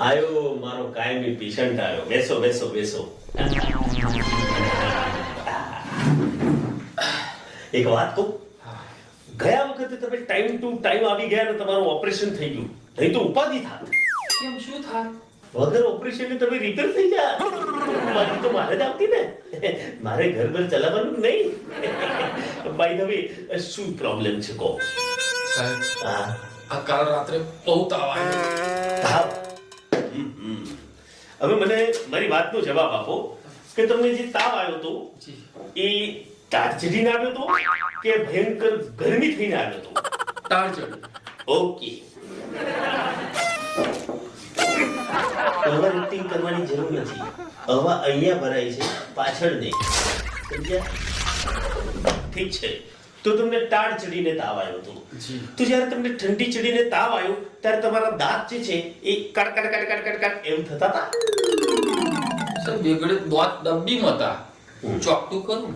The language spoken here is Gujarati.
આયો મારો કાયમી પેશન્ટ આવ્યો. બેસો બેસો બેસો. એક વાત કહું, ગયા વખતે તમે ટાઈમ ટુ ટાઈમ આવી ગયા ને તમારું ઓપરેશન થઈ ગયું. નહીં તો ઉપાધિ થાત. કેમ શું થાય? વગર ઓપરેશન તમે રિપેર થઈ જા. ઉપાધિ તો મારે જ આવતી ને. મારે ઘર ઘર ચલાવવાનું નહીં. બાય ધ વે, શું પ્રોબ્લેમ છે કહો? સાહેબ, હા, આ કાલ રાત્રે બહુ તાવ આવ્યો. તાવ. હવે મને મારી વાતનો જવાબ આપો કે તમને જે તાવ આવ્યો તો જી. એ તાર ચડીને આવ્યો તો કે ભયંકર ગરમી થઈને આવ્યો તો? તાળ ચડી. ઓકે. ઓવર એક્ટિંગ કરવાની જરૂર નથી. હવા અહીંયા ભરાય છે, પાછળ નહીં. સમજ્યા? ઠીક છે. તો તમને તાળ ચડીને તાવ આવ્યો હતો. જી. તો જ્યારે તમને ઠંડી ચડીને તાવ આવ્યો ત્યારે તમારા દાંત જે છે એ કડ કડ કડ કડ કડ કડ એમ થતા હતા? સર બેગડે દાંત દબ્બીમાં હતા. ચોકટું કરું.